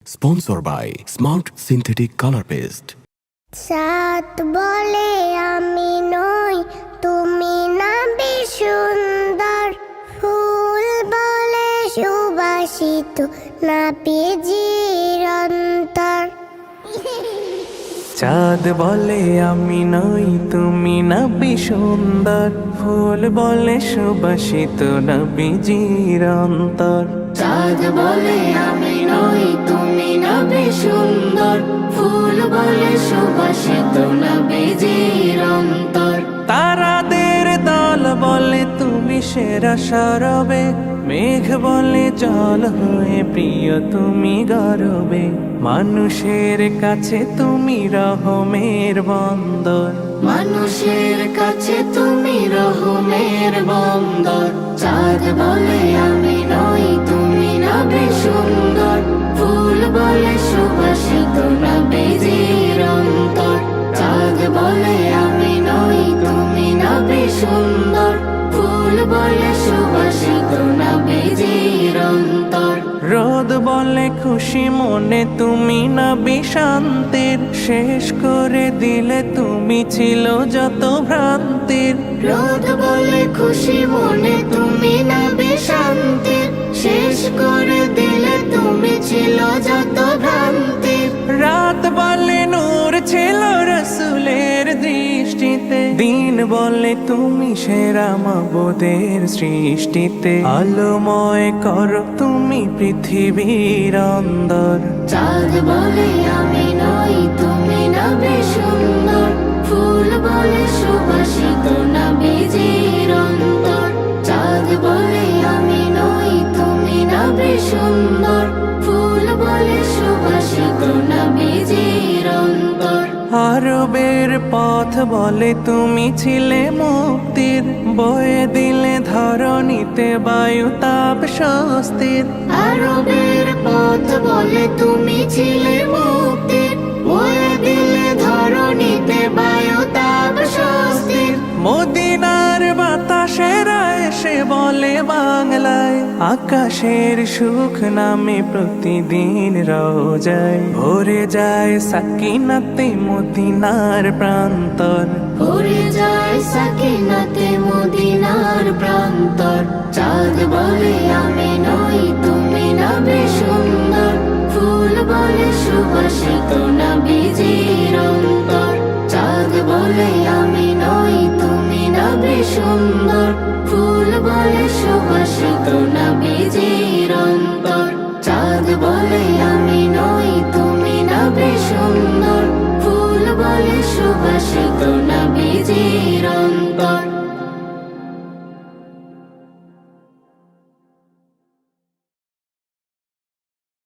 Sponsor by smart synthetic colour paste. চাঁদ বলে আমি নই, তুমি না বেশ সুন্দর। ফুল বলে সুবাসিত, না পেজির অন্তর। চাঁদ বলে আমি নই, তুমি নবী সুন্দর। ফুল বলে সুবাসিত, নবীজির অন্তর। চাঁদ বলে আমি নই, তুমি নবী সুন্দর। ফুল বলে সুবাসিত, নবীজির অন্তর। তারাদের দল বলে তুমি সেরা সরবে। মেঘ বলে জল হয়ে প্রিয় তুমি গরবে। মানুষের কাছে তুমি রহমের বন্দর। মানুষের কাছে তুমি রহমের বন্দর। চাঁদ বলে আমি নই, তুমি নবী সুন্দর। ফুল বলে সুবাসিত, নবীজির অন্তর। চাঁদ বলে আমি নই, তুমি নবী সুন্দর। ফুল বলে সুবাসিত, নবীজির অন্তর। রোদ বলে খুশি মনে তুমি নবী শান্তির। শেষ করে দিলে তুমি ছিল যত ভ্রান্তির। রোদ বলে খুশি মনে তুমি নবী শান্তির। শেষ করে দিলে তুমি ছিল যত ভ্রান্তির। রাত বলে নূর ছিল রসুলের দৃষ্টিতে। দিন বলে তুমি সেরা মাবুদের সৃষ্টিতে। আলোময় করো তুমি পৃথিবীর অন্দর। চাঁদ বলে আমি নই, তুমি নবী সুন্দর। ফুল বলে সুবাসিত, নবীজির অন্তর। চাঁদ বলে আমি নই, তুমি নবী সুন্দর। ফুল বলে সুবাসিত, নবীজির অন্তর। আরবের পথ বলে তুমি ছিলে মুক্তির। বয়ে দিলে ধরণীতে বায়ু তাপ স্বস্তির। আরবের পথ বলে তুমি ছিলে মুক্তির। বয়ে দিলে ধরণীতে বায়ু তাপ স্বস্তির। মদিনার বাতাসেরা এসে বলে বাংলায়। আকাশের সুখ নামে প্রতিদিন রোজায়। ভরে যায় সাকিনাতে মদিনার প্রান্তর। ভরে যায় সাকিনাতে মদিনার প্রান্তর। চাঁদ বলে আমি নই, তুমি নবী সুন্দর। ফুল বলে সুবাসিত, নবীজির অন্তর। চাঁদ বলে আমি নই, তুমি নবী সুন্দর। ফুল বলে সুবাসিত, নবীজির অন্তর। চাঁদ বলে আমি নই, তুমি নবী সুন্দর। ফুল বলে সুবাসিত, নবীজির